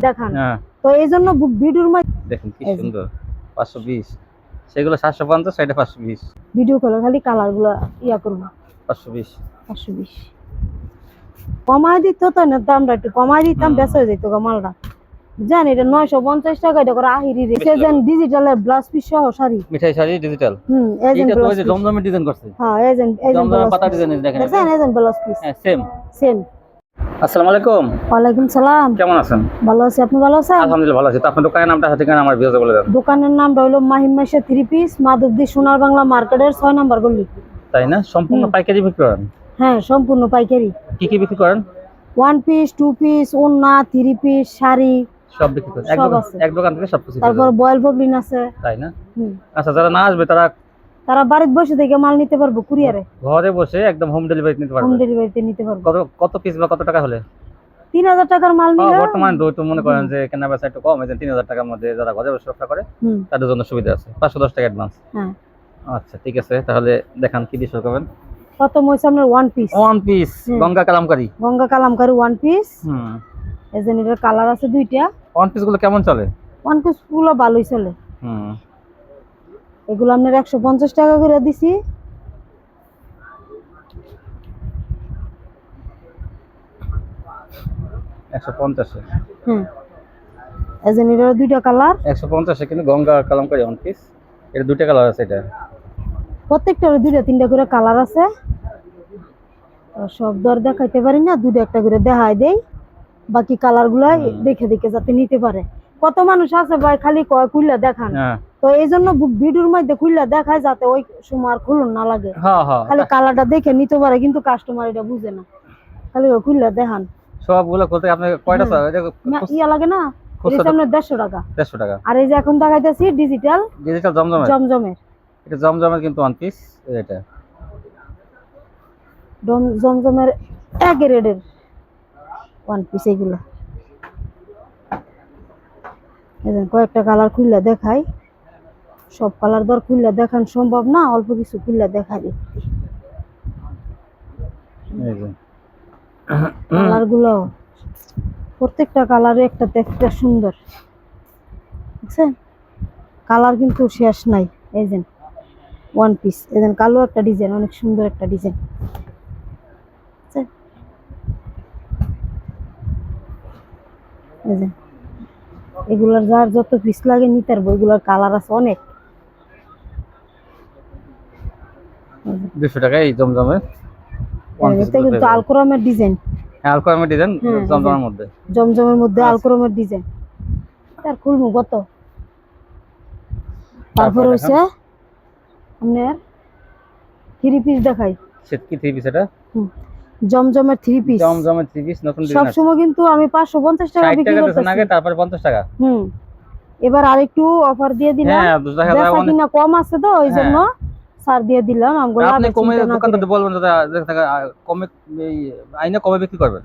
দেখান। তো এই জন্য ভিডিওর মধ্যে দেখেন কি সুন্দর 520, সেগুলো 750, এটা 520। ভিডিও কলে খালি কালারগুলো ইয়া করব 520 520 কমায় দিত তো না, দামটা একটু কমায় দিতাম, বেচা হয়ে যেত মালটা। জান এটা 950 টাকা, এটা করে আহিরি রে সেজন ডিজিটালের ব্লাউজ পিস সহ শাড়ি, মিঠাই শাড়ি ডিজিটাল। এজেন্ট এটা তো ব্লাউজ ওই যে জমজমের ডিজাইন করছে। হ্যাঁ এজেন্ট জমজমের পাতা ডিজাইন দেখেন, দেখেন এজেন্ট ব্লাউজ পিস। হ্যাঁ সেম সেম। আসসালামু আলাইকুম। ওয়ালাইকুম সালাম। কেমন আছেন? ভালো আছি, আপনি ভালো আছেন? আলহামদুলিল্লাহ ভালো আছি। তো আপনার দোকানের নামটা ঠিকানা আমার ভিউয়ারদের বলে দেন। দোকানের নামটা হলো মাহিম মাইশা 3 পিস, মাধবদী সোনার বাংলা মার্কেটের 6 নম্বর গলি। তাই না? সম্পূর্ণ পাইকারি বিক্রি করেন? হ্যাঁ সম্পূর্ণ পাইকারি। কি কি বিক্রি করেন? 1 পিস 2 পিস ওন্না 3 পিস শাড়ি সব বিক্রি করেন এক দোকান থেকে সব কিছু? তারপর বয়েল পপলিন আছে। তাই না? আচ্ছা, যারা না আসবে তারা বাড়িতে বসে থেকে মাল নিতে পারবো, কুরিয়ারে ঘরে বসে একদম হোম ডেলিভারি নিতে পারবে? হোম ডেলিভারিতে নিতে পারবো। কত পিস বা কত টাকা হলে? 3000 টাকার মাল নিলে বর্তমানে তো মনে করেন যে কেনা বেচা একটু কম, এই 3000 টাকার মধ্যে যারা ঘরে বসে ব্যবসা করে তাদের জন্য সুবিধা আছে। 510 টাকা অ্যাডভান্স। হ্যাঁ আচ্ছা ঠিক আছে, তাহলে দেখান কি দিয়ে শুরু করবেন। কত মইছে আপনার? 1 পিস গঙ্গা কালামকারী 1 পিস। এজেন এর কালার আছে দুইটা। 1 পিস গুলো কেমন চলে? 1 পিস গুলো ভালোই চলে। এগুলো আপনার 150 টাকা করে দিছি। এজেন এর দুইটা কালার 150 কিন্তু গঙ্গা কালামকারী 1 পিস, এর দুইটা কালার আছে। এটা প্রত্যেকটার দুইটা তিনটা করে কালার আছে। সব দর দেখাইতে পারি না, দুটো একটা করে দেখাই দেই, বাকি কালার গুলা দেখে দেখে যাতে নিতে পারে। কত মানুষ আছে ভাই খালি কয় খুললা দেখান, তো এই জন্য ভিডিওর মধ্যে খুললা দেখায় যাতে ওই সময় আর খুলন না লাগে। খালি কালারটা দেখে নিতে পারে, কিন্তু কাস্টমার এটা বুঝে না, খালি খুললা দেখান। সবগুলো করতে আপনি কয়টা ইয়া লাগে না? এটা আপনার 150 টাকা। 150 টাকা। আর এই যে এখন দেখাইতেছি ডিজিটাল জমজমের এটা জমজমের কিন্তু 1 পিস। এটা জমজমের এক রেডের 1 পিস। এগুলো কয়েকটা কালার খুললে দেখাই, সব কালার দর খুললে দেখান সম্ভব না, অল্প কিছু খুললে দেখাই। কালার গুলো প্রত্যেকটা কালারে একটা একটা সুন্দর, বুঝছেন? কালার কিন্তু শেষ নাই। এই যে 1 পিস, এই যে কালো একটা ডিজাইন, অনেক সুন্দর একটা ডিজাইন। এগুলার যার যত পিস লাগে নিতে পারবো, এগুলার কালার আছে অনেক। 200 টাকা এই জমজমের এটা কিন্তু আলকোরামের ডিজাইন। হ্যাঁ আলকোরামের ডিজাইন জমজমের মধ্যে, আলকোরামের ডিজাইন। তার খুলমু কত? তারপর হইছে আপনার 3 পিস দেখাই। সেট কি 3 পিস? এটা জমজমের 3 পিস। নতুন ডিজাইন। সব সময় কিন্তু আমি 550 টাকা বিক্রি করতেছি আগে, তারপর 50 টাকা। এবার আরেকটু অফার দিয়ে দিলাম। হ্যাঁ বেচা কিনা কম আছে তো ওই জন্য ছাড় দিয়ে দিলাম। আপনি কমে দোকানদারদের বলবেন যাতে কমে এই আইনা কমে বিক্রি করবেন।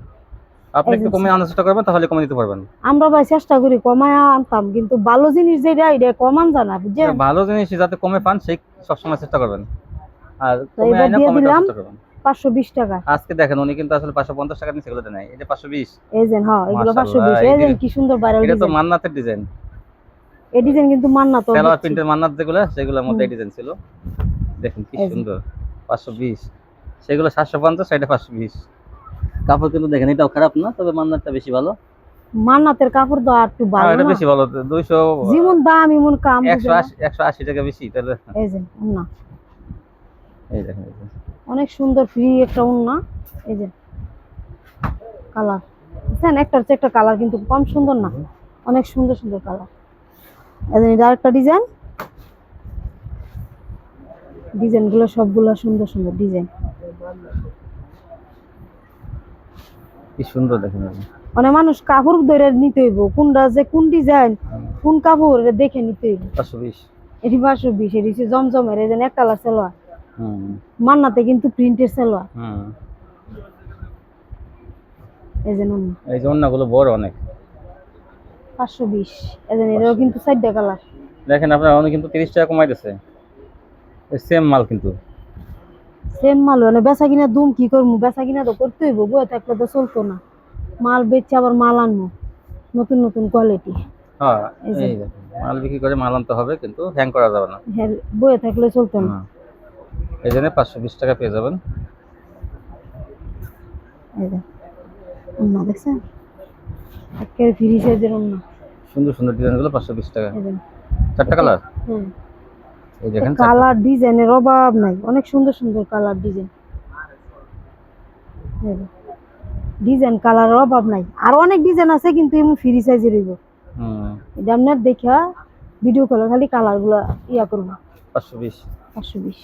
আপনি একটু কমে আনার চেষ্টা করবেন, তাহলে কমে দিতে পারবেন। আমরা ভাই চেষ্টা করি কমায় আনতাম, কিন্তু ভালো জিনিস যেটা এটা কমান জানা, বুঝছেন? ভালো জিনিস যাতে কমে পান সেই সবসময় চেষ্টা করবেন। আর কমে আইনা কমে চেষ্টা করবেন। 520 টাকা। আজকে দেখেন উনি কিন্তু আসলে 550 টাকা নিচে গুলোতে নাই। এটা 520। এজেন হ্যাঁ এগুলো 520। এজেন কি সুন্দর ভাইরাল ডিজাইন। এটা তো মান্নাতের ডিজাইন। এই ডিজাইন কিন্তু মান্নাত, সালোয়ার প্রিন্টের মান্নাত সেগুলোর মধ্যে এই ডিজাইন ছিল। দেখেন কি সুন্দর 520, সেগুলো 750, এটা 520। কাপড় কিন্তু দেখেন এটাও খারাপ না, তবে মান্নাতটা বেশি ভালো। মান্নাতের কাপড় তো আর একটু ভালো, এটা বেশি ভালো। 200 যেমন দাম এমন কাম। 180 টাকা বেশি তাহলে। এই যে না, এই দেখেন অনেক সুন্দর ফ্রি একটা ওন্না। এই যে কালার দেখেন, একটার চেয়ে একটা কালার কিন্তু কম সুন্দর না, অনেক সুন্দর সুন্দর কালার। এই যে আরেকটা ডিজাইন, ডিজাইনগুলো সবগুলো সুন্দর সুন্দর ডিজাইন। কি সুন্দর দেখেন। অনেক মানুষ কাপড় ধরে নিতে হইব, কোনটা যে কোন ডিজাইন কোন কাপড় দেখে নিতে হইব। 520। এটি 520। এটি হচ্ছে জমজমের। এই যে এক কালার সালোয়ার। মান্নাতে কিন্তু প্রিন্টের সালোয়ার। এই যে ওন্নাগুলো বড় অনেক। 520। এই যে এরও কিন্তু 4টা কালার। দেখেন আপনারা উনি কিন্তু 30 টাকা কমাই দিয়েছে। সেম মাল কিন্তু সেম মাল। মানে বেচা কিনা দুম কি করবো, বেচা কিনা তো করতে হইব, বয়ে থাকলে তো চলতো না। মাল বেচে আবার মাল আনবো, নতুন নতুন কোয়ালিটি। হ্যাঁ এই যে। এই দেখুন মাল বিক্রি করে মাল আনতে হবে, কিন্তু হ্যাং করা যাবে না। হ্যাঁ, বয়ে থাকলে চলতো না। হুম। এই জন্য 520 টাকা পেয়ে যাবেন। এই যে ওন্না দেখছেন, একের ফ্রি সাইজের ওন্না। সুন্দর সুন্দর ডিজাইনগুলো 520 টাকা। এই যে 4টা কালার, হ্যাঁ, এই দেখেন 4টা। কালার ডিজাইনের অভাব নাই, অনেক সুন্দর সুন্দর কালার ডিজাইন। ডিজাইন কালারের অভাব নাই, আর অনেক ডিজাইন আছে কিন্তু এমন ফ্রি সাইজের হইব। হুম। এটা আপনার দেখা ভিডিও কলে খালি কালার গুলা ইয়া করবো। 520। 520।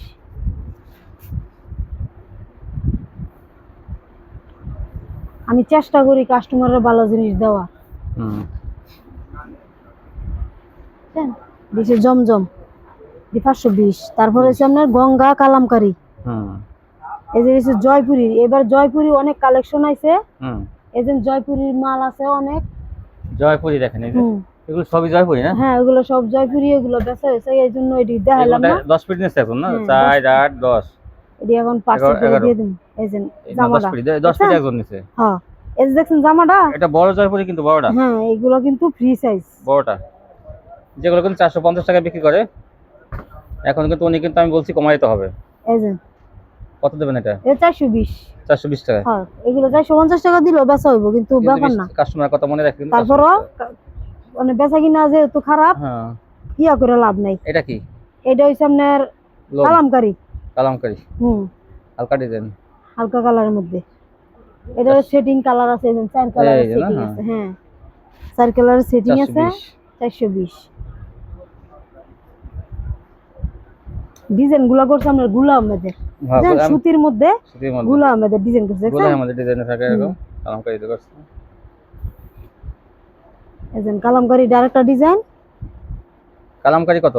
আমি চেষ্টা করি কাস্টমারের ভালো জিনিস দেওয়া। হুম। দিছে জমজম 520। তারপরে হচ্ছে আপনার গঙ্গা কালামকারী। হুম। এই যে হচ্ছে জয়পুরি, এবার জয়পুরি অনেক কালেকশন আছে। হুম। এই যে জয়পুরির মাল আছে অনেক। জয়পুরি দেখেন, এই যে হুম। এগুলো সবই জয়পুরি না? হ্যাঁ, এগুলো সব জয়পুরি, এগুলো বেচা হয়েছে, এই জন্য এটি দেখাইলাম না। 10 পিস নিচ্ছে এখন না? হ্যাঁ, 4 8 10। এটি এখন পার্সেল করে 11 দিয়ে দিন। এই যে 10 জামাটা। পিস 10 পিস একজন নিচ্ছে। হ্যাঁ, এই যে দেখছেন জামাটা। এটা বড় জয়পুরি, কিন্তু বড়টা। হ্যাঁ, এগুলো কিন্তু ফ্রি সাইজ। বড়টা যেগুলো কিন্তু 450 টাকা বিক্রি করে, এখন কিন্তু উনি কিন্তু আমি বলছি কমাইতে হবে। এই যে কত দেবেন এটা? এটা 420। 420 টাকা। হ্যাঁ, এগুলো 450 টাকা দিলেও বেচা হইব, কিন্তু ব্যাপার না। কাস্টমার কথা মনে রাখবেন। তারপরও মানে বেচা কিনা যেহেতু খারাপ, হ্যাঁ। ইয়া করে লাভ নাই। এটা কি? এটা হইছে আপনার লোন। কালামকারী। কালামকারী। হুম, হালকা ডিজাইন। হালকা কালারের মধ্যে। এটা সেটিং কালার আছে, এই যে 4 কালারের এই যে না? সেটিং আছে। হ্যাঁ, 4 কালারের সেটিং আছে। 420। ডিজাইন গুলা করছে আপনার গুলা আহমেদের। হ্যাঁ, সুতির মধ্যে সুতির মধ্যে গুলা আহমেদের ডিজাইন করছে। গুলা আমাদের ডিজাইন থাকে এরকম। কালামকারী দিয়ে করছে। এই যে কালামকারী আরেকটা ডিজাইন। কালামকারী কত?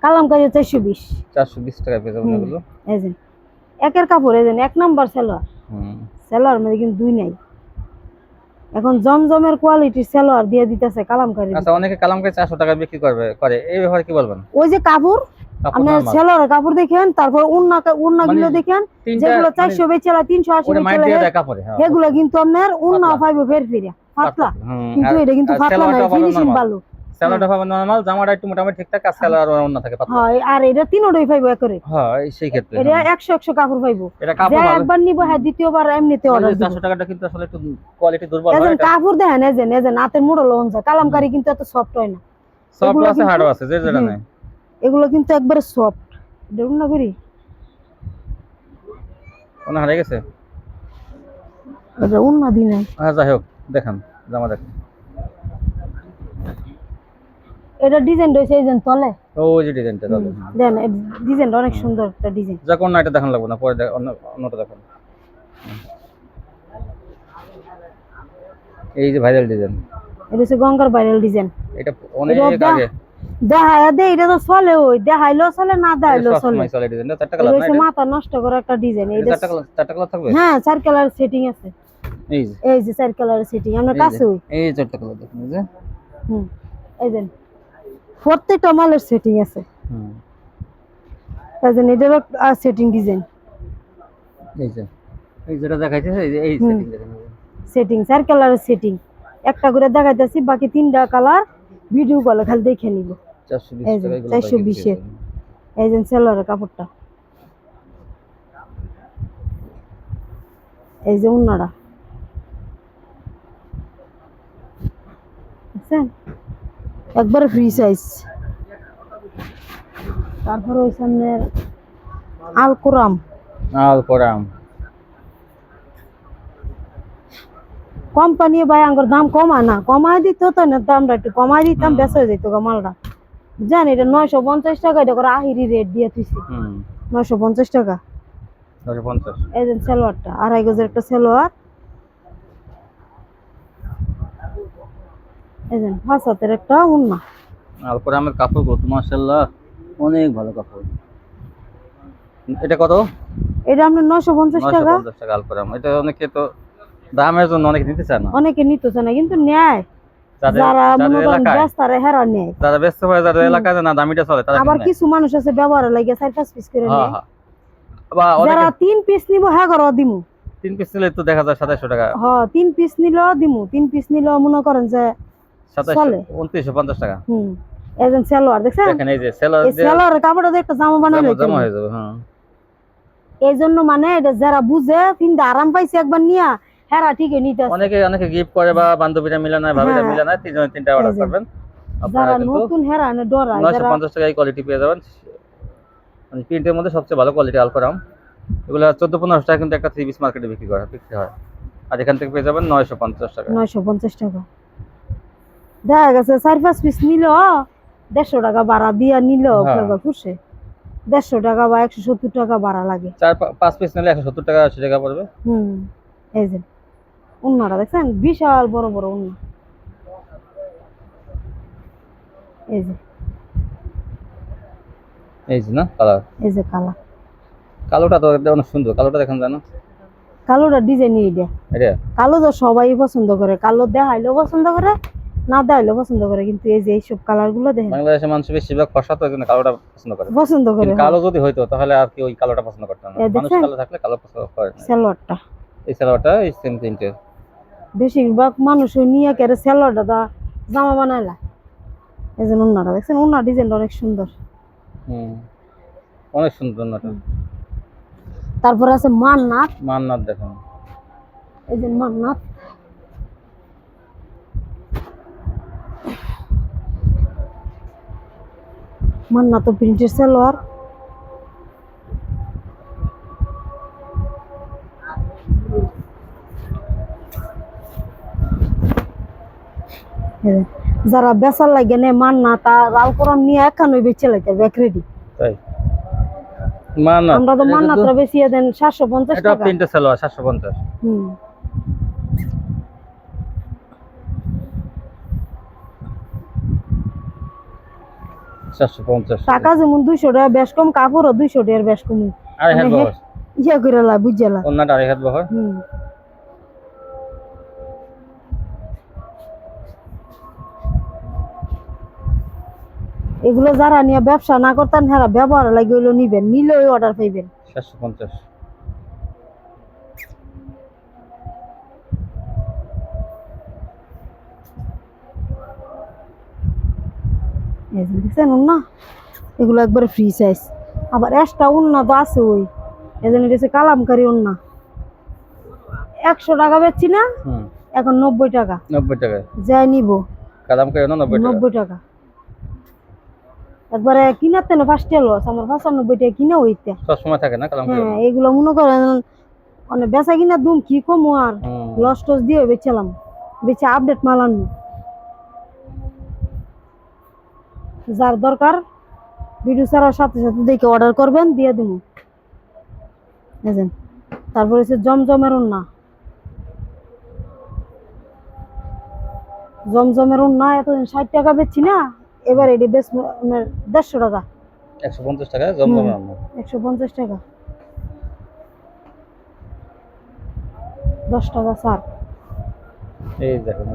কালামকারী 420। 420 টাকা পেয়ে যাবেন এগুলো। এই যে একের কাপড়, এই যে 1 নাম্বার সেলোয়ার। হুম। সেলোয়ার মধ্যে কিন্তু দুই নাই। এখন জমজমের কোয়ালিটি সেলোয়ার দিয়ে দিতেছে কালামকারী। আচ্ছা, অনেকে কালামকারী 400 টাকা বিক্রি করে, এই ব্যাপারে কি বলবেন? ওই যে কাপড়, আপনার সেলোয়ারের কাপড় দেখেন, তারপর উন্না গুলো দেখেন, যেগুলো 400 বেচেলা 380 বেচেলা, এগুলো কিন্তু আপনার উন্না পাইবো ফেরফিরা পাতলা, কিন্তু এটা কিন্তু পাতলা না, ফিনিশিং ভালো। সেলোয়ারটা পাবেন নরমাল, জামাটা একটু মোটামুটি ঠিকঠাক, আর সেলোয়ার ওন্না থাকে পাতলা। হ্যাঁ, আর এটা তিনটাই পাইবো একরে। হ্যাঁ, সেই ক্ষেত্রে এটা 100 কাপড় পাইবো। এটা কাপড় যে ভালো। একবার নিব, হ্যাঁ দ্বিতীয়বার এমনিতে অর্ডার দিব। 400 টাকাটা কিন্তু আসলে একটু কোয়ালিটি দুর্বল হয়। এজন কাপড় দেখেন, এজন নাতের মোড়ল অনসা কালামকারী কিন্তু এত সফট হয় না। সফট আছে, হার্ড আছে, যেটা নাই। এগুলো কিন্তু একবারে সফট। দেখুন না করি কোন হারিয়ে গেছে? এটা উন্না দি নাই। হ্যাঁ, যাই হোক, দেখান জামা দেখেন। এটা ডিজাইন রয়েছে এই যে তলে। ওই যে ডিজাইনটা তাহলে দেন, ডিজাইনটা অনেক সুন্দর একটা ডিজাইন। যা কোন না, এটা দেখান লাগবে না, পরে অন্যটা দেখান। এই যে ভাইরাল ডিজাইন, এটা হচ্ছে গঙ্গার ভাইরাল ডিজাইন। এটা অনেক আগে দেখায় দে, এটা তো চলে, ওই দেখাইলো চলে, না দেখাইলো চলে। চলে ডিজাইনটা 4টা কালার না? এটা মাথা নষ্ট করা একটা ডিজাইন। এটা 4টা কালার থাকবে। হ্যাঁ, 4 কালার সেটিং আছে। এই যে 4 কালার সেটিং আমার কাছে। এই 4টা কালার দেখুন, এই যে এই যে প্রত্যেকটা মালের সেটিং আছে। এই যে এটারও সেটিং ডিজাইন। এই যেটা দেখাইতেছে, এই সেটিং দেখেন, সেটিং 4 কালারের সেটিং। একটা করে দেখাইতেছি, বাকি 3টা কালার ভিডিও কলে খালি দেখে নিব। 420 টাকা এগুলো। 420 এর এই যে সেলোয়ারের কাপড়টা। এই যে উন্নাটা দেখছেন, একবার ফ্রি সাইজ। তারপর ওই সামনের আল কোরাম। কোম্পানি ভাই আঙ্গুর দাম কমা না, কমাই দিত তো না, দামটা একটু কমাই দিতাম, বেচা হয়ে যেত মালটা। জানি এটা 950 টাকা, এটা করে আহিরি রেট দিয়ে তুইছি। 950 টাকা। 950। এই যে সালোয়ারটা 2.5 গজের একটা সালোয়ার। এই যে 5 হাতের একটা উন্না। আলকোরামের কাপড় মাশাআল্লাহ অনেক ভালো কাপড়। এটা কত? এটা আপনার 950 টাকা। 950 টাকা আলকোরাম। এটা অনেকে তো দামের জন্য অনেকে নিতে চায় না। অনেকে নিতে চায় না, কিন্তু নেয়। যারা মনে করেন ব্যস্তারা হেরা নেয়। যারা ব্যস্ত হয়, যারা এলাকায় না দামিটা চলে, তারা আবার কিছু মানুষ আছে ব্যবহারে লাগে 4-5 পিস করে নেয়। বা যারা 3 পিস নিব হ্যাঁ করো দিমু। 3 পিস নিলে তো দেখা যায় 2700 টাকা। হ্যাঁ, 3 পিস নিলেও দিমু। 3 পিস নিলেও মনে করেন যে চলে 2750 টাকা। এই যে সালোয়ার দেখছেন, দেখেন এই যে সালোয়ার এই সালোয়ারের কাপড়টা দিয়ে একটা জামা বানাইলে জামা হয়ে যাবে। হ্যাঁ, এই জন্য মানে এটা যারা বুঝে কিন্তু আরাম পাইছে একবার নিয়া হেরা ঠিকই নিতে আসে। অনেকে গিফট করে বা বান্ধবীরা মিলে না, ভাবিরা হ্যাঁ। মিলে না, তিনজনে তিনটা অর্ডার এই যে, করবেন যারা আপনারা কিন্তু নতুন হেরা না ডরায়, যারা 950 টাকায় কোয়ালিটি পেয়ে যাবেন। মানে প্রিন্টের মধ্যে সবচেয়ে ভালো কোয়ালিটি আলফারাম। এগুলো 14-15 টাকা কিন্তু একটা 3 পিস মার্কেটে বিক্রি হয়, আর এখান থেকে পেয়ে যাবেন 950 টাকা। 950 টাকা। দেখা গেছে 4-5 পিস নিল 150 টাকা ভাড়া দিয়া নিল, হ্যাঁ। খুশি 150 টাকা বা 170 টাকা ভাড়া লাগে। 4-5 পিস নিলে 170 টাকা 80 টাকা পড়বে। এই যে উন্নাটা দেখছেন, বিশাল বড় বড় উন্না। এই যে না কালার, এই যে কালোটা তো অনেক সুন্দর, কালোটা দেখেন জানো, কালোটা ডিজাইন এটা কালো তো সবাই পছন্দ করে, কালো দেখাইলেও পছন্দ করে, না দেখাইলেও পছন্দ করে, কিন্তু এই যে এইসব কালার গুলো দেখেন বাংলাদেশের মানুষ বেশিরভাগ ফর্সা, তো এজন্য কালোটা পছন্দ করে। কালো যদি হইতো তাহলে আর কি ওই কালোটা পছন্দ করতেন না, মানুষ কালো থাকলে কালো পছন্দ করে না। সালোয়ারটা, এই সালোয়ারটা এই সেম প্রিন্টের, বেশিরভাগ মানুষ নিয়ে কেরে সালোয়ারটা জামা বানাইলা। এই যে উন্নাটা দেখছেন, উন্না ডিজাইনটা অনেক সুন্দর। অনেক সুন্দর উন্নাটা। তারপর আছে মান্নাত দেখুন, এই যে মান্নাত, প্রিন্টের সালোয়ার। যারা বেচার লাগে নে মান্নাত আর আলপরাম নিয়ে একখানই বেচে লাগে ব্যাক রেডি। তাই আমরা তো মান্নাতরা বেশি দেন 750 টাকা। এটা প্রিন্টের সালোয়ার 750। টাকা যেমন 200 টাকা বেশ কম, কাপড়ও 200 টাকার বেশ কম। আর হ্যাঁ বস ইয়া করে লা বুঝলা, ওন্নাটা আড়াই হাত বহর। এগুলো যারা নিয়ে ব্যবসা না করতেন হেরা ব্যবহার লাগে হইলো নিবেন, নিলে ওই অর্ডার পাইবেন। 750। দেখছেন উন্না, এগুলো একবারে ফ্রি সাইজ। আবার এক্সট্রা উন্না তো আছে, ওই এজন্য এটা কালামকারী উন্না। 100 টাকা বেচছি না, এখন 90 টাকা। 90 টাকা যাই নিব কালামকারী উন্না 90 টাকা। একবারে কিনাতে না ফার্স্টে লস, আমার 95 টাকা কিনা হইতে সব সময় থাকে না কালামকারী। হ্যাঁ, এগুলো মনে করেন অনেক বেচা কিনা দুম কি কমু আর লস টস দিয়ে বেচলাম, বেচে আপডেট মাল আনবো। যার দরকার ভিডিও ছাড়ার সাথে সাথে দেখে অর্ডার করবেন, দিয়ে দিব। তারপরে হচ্ছে জমজমের উন্না, এতদিন 60 টাকা বেচছি না, এবার এটি বেশ 150 টাকা। 150 টাকা জমজমের উন্না, 150 টাকা, 10 টাকা ছাড়। এই দেখুন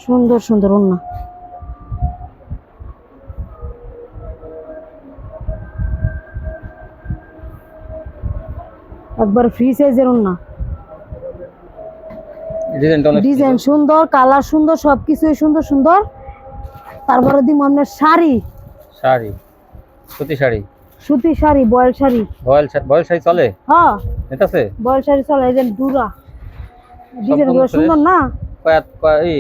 সুন্দর সুন্দর উন্না। একবার ফ্রি সাইজের উন্না, ডিজাইন সুন্দর, কালার সুন্দর, সবকিছুই সুন্দর সুন্দর। তারপরে দিব আপনার শাড়ি, সুতি শাড়ি, বয়েল শাড়ি চলে। হ্যাঁ, বয়েল শাড়ি চলে। এই যে ডুরা ডিজাইনগুলো সুন্দর না,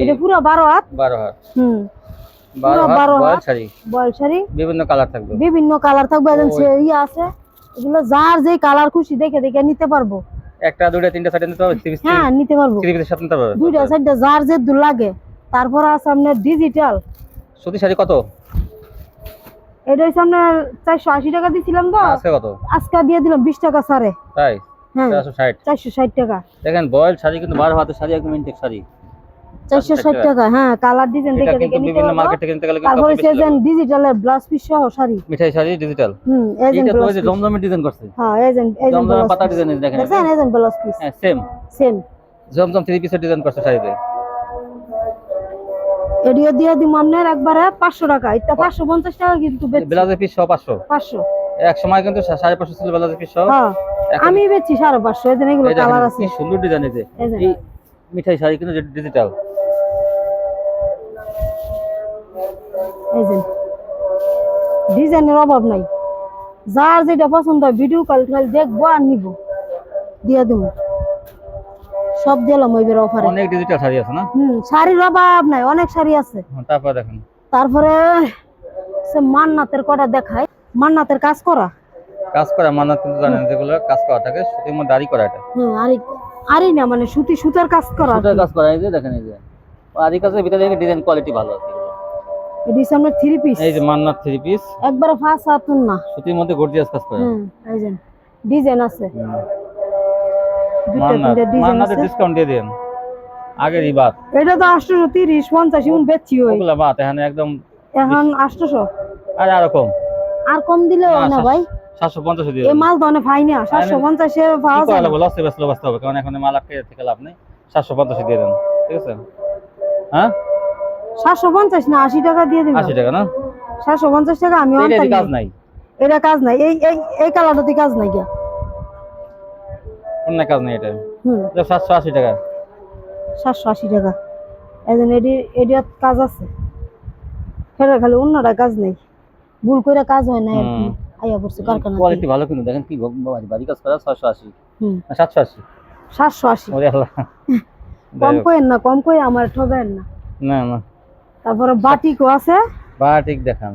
এটা পুরো 12 হাত। 12 হাত বয়েল শাড়ি, বিভিন্ন কালার থাকবে। ইয়ে আছে, এগুলো যার যে কালার খুশি দেখে দেখে নিতে পারবো। একটা দুইটা তিনটা চারটা নিতে পারবো। হ্যাঁ, নিতে পারবো। দুইটা চারটা যার যে লাগে। তারপর আছে আপনার ডিজিটাল সুতি শাড়ি। কত? এটা হচ্ছে আপনার 480 টাকা দিছিলাম তো, আজকে দিয়ে দিলাম 20 টাকা ছাড়ে। তাই? হ্যাঁ, 460 টাকা। দেখেন বয়েল শাড়ি কিন্তু 12 হাতের শাড়ি, একদম ইনটেক শাড়ি, 460 টাকা। হ্যাঁ, কালার ডিজাইন দেখে দেখে নিতে বিভিন্ন পারবো। মার্কেট থেকে কিনতে গেলে তারপরে সেজন ডিজিটালের ব্লাউজ পিস সহ শাড়ি, মিঠাই sari digital. Agent blouse piece জমজমের ডিজাইন করছে। হ্যাঁ, এজেন্ট জমজমের পাতা ডিজাইন দেখেন, এজেন্ট ব্লাউজ পিস। হ্যাঁ, সেম জমজম 3 পিসের ডিজাইন করছে শাড়িতে। এডিও দিয়ে দিম আপনার একবারে 500 টাকা। এটা 550 টাকা কিন্তু ব্লাউজের পিস সহ 500। এক সময় কিন্তু 550 ছিল ব্লাউজের পিস সহ। হ্যাঁ, আমি বেচি 550। এজন্য এগুলো কালার আছে, সুন্দর ডিজাইন। এই মিঠাই শাড়ি কিন্তু ডিজিটাল, এই যে ডিজাইনের অভাব নাই, যার যেটা পছন্দ হয় ভিডিও কল খালি দেখবো আর নিব, দিয়ে দেবো, সব দিলাম ওইবার অফারে। অনেক ডিজিটাল শাড়ি আছে না? শাড়ির অভাব নাই, অনেক শাড়ি আছে। তারপর দেখেন, তারপরে মান্নাতের কটা দেখায়, মান্নাতের কাজ করা মান্নাত কিন্তু জানেন যেগুলো কাজ করা থাকে সুতির মধ্যে আরি করা, এটা আরই না মানে সুতার কাজ করা, সুতার কাজ করা। এই যে দেখেন, এই যে আরি কাজের ভিতরে ডিজাইন কোয়ালিটি ভালো আছে। ডিসেম্বর 3 পিস, এই যে মান্নাত 3 পিস একবারে ফাঁস হাতুন না, সুতির মধ্যে গর্জিয়াস কাজ করা। এই যে ডিজাইন আছে, দুটো তিনটা ডিজাইন মান্নাতের আছে। ডিসকাউন্ট দিয়ে দেন, আগের বাত। এটা তো 830 50 এমন বেচছি ওই, ওগুলা বাত এখন একদম এখন 800। আরো কম, আর কম দিলে হয় না ভাই, 750 দিয়ে এই মাল তো অনেক ফাইন না, 750 এ পাওয়া যায় না। লসে বেচলে বাঁচতে হবে, কারণ এখন মাল আটকে থেকে লাভ নেই। 750 দিয়ে দেন, ঠিক আছে? হ্যাঁ 750 না 80 টাকা দিয়ে দিবেন। 80 টাকা না? 750 টাকা আমি এটা অনলাইনে কাজ নাই, এটা কাজ নাই, এই কালারটাতে কাজ নাই গিয়া, অন্য কাজ নাই এটা। 780 টাকা, 780 টাকা। এজন এডিয়াত কাজ আছে, ফেরা খালি অন্যটা কাজ নেই, ভুল করে কাজ হয় না আর কি। আইয়া পড়ছে কারখানা, কোয়ালিটি ভালো কিন্তু দেখেন কি বাড়ি কাজ করা। 680 না 780? 780। ওরে আল্লাহ, কম কইেন না, কম কই আমার ঠগায়েন না। না না, তারপরে বাটিকও আছে, বাটিক দেখান।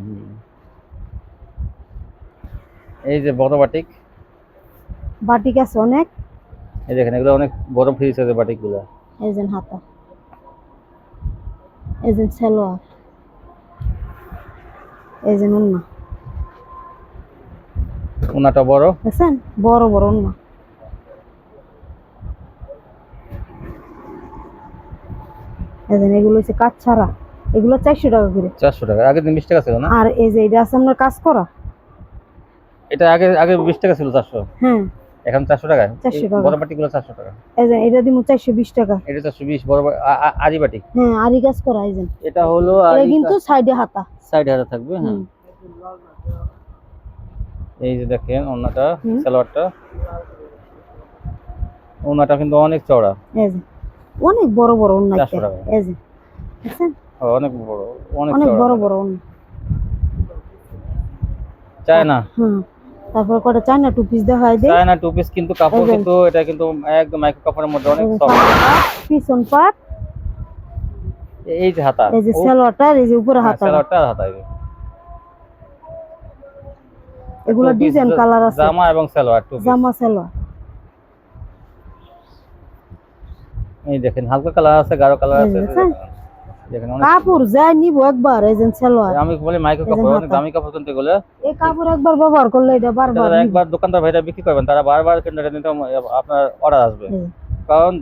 এই যে বড় বাটিক, বাটিক আছে অনেক। এই দেখেন এগুলো অনেক বড় ফ্রি সাইজের বাটিক গুলো। এই যে হাতা, এই যে সালোয়ার, এই যে ওন্না, ওনাটা বড়, দেখছেন বড় বড় ওন্না। এই যে এগুলো হচ্ছে কাজ ছাড়া, এগুলো 400 টাকা করে। 400 টাকা, আগে দিন 20 টাকা ছিল না? আর এই যে এটা আছে আপনার কাজ করা, এটা আগে আগে 20 টাকা ছিল 400, হ্যাঁ এখন 400 টাকা। 400 টাকা। বড় বাটিক গুলো 400 টাকা। এই যে এটা দিমু 420 টাকা। এটা 420 বড় আরি বাটিক। হ্যাঁ আরি কাজ করা। এই যে এটা হলো এটা কিন্তু সাইডে হাতা, সাইড হাতা থাকবে। হ্যাঁ এই যে দেখেন ওন্নাটা, সালোয়ারটা, ওন্নাটা কিন্তু অনেক চওড়া। এই যে অনেক বড় বড় ওন্না। 400 টাকা। এই যে দেখছেন অনেক বড়, অনেক বড় বড় ওন্না। চায়না, তারপর কটা চায়না টু পিস দেখাই দেই। চায়না টু পিস কিন্তু কাপড় কিন্তু এটা কিন্তু একদম মাইক্রো কাপড়ের মধ্যে অনেক সফট। পিছন পাট, এই যে হাতা, এই যে সালোয়ারটা, এই যে উপরে হাতা, সালোয়ারটা হাতা। এগুলো ডিজাইন কালার আছে, জামা এবং সালোয়ার টু পিস। জামা সালোয়ার। এই দেখেন হালকা কালার আছে, গাঢ় কালার আছে। দেখেন অনেক কাপড় যাই নিব একবার। এই যে সালোয়ার, আমি বলি মাইক্রো কাপড়, অনেক দামি কাপড় কিনতে গেলে এই কাপড় একবার ব্যবহার করলে এটা বারবার একবার দোকানদার ভাইরা বিক্রি করবেন, তারা বারবার কিনতে নিতে আপনার অর্ডার আসবে। কারণ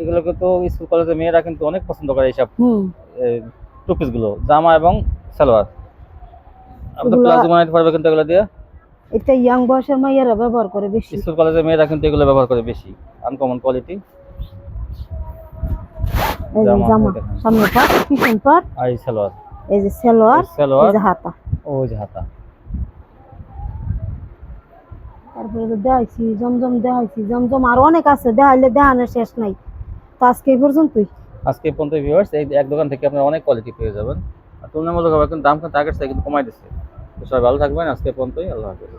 এগুলো কিন্তু স্কুল কলেজের মেয়েরা কিন্তু অনেক পছন্দ করে এইসব টু পিস গুলো, জামা এবং সালোয়ার। আপনি প্লাজো বানাইতে পারবে কিন্তু এগুলো দিয়ে। এটা ইয়াং বয়সের মেয়েরা ব্যবহার করে বেশি, স্কুল কলেজের মেয়েরা কিন্তু এগুলো ব্যবহার করে বেশি, আনকমন কোয়ালিটি। এই যে জামা, সামনে পাট, পিছন পাট, আর এই সালোয়ার, এই যে সালোয়ার, এই যে হাতা, ওই যে হাতা। তারপরে দেখাইছি জমজম, দেখাইছি জমজম, আর অনেক আছে, দেখাইলে দেখানোর শেষ নাই। তো আজকে এই পর্যন্তই। আজকে পর্যন্ত ভিউয়ার্স, এই এক দোকান থেকে আপনারা অনেক কোয়ালিটি পেয়ে যাবেন। আর তুলনামূলকভাবে কিন্তু দাম কিন্তু আগের থেকে কিন্তু কমাই দিচ্ছে। তো সবাই ভালো থাকবেন, আজকে পর্যন্তই, আল্লাহ হাফেজ।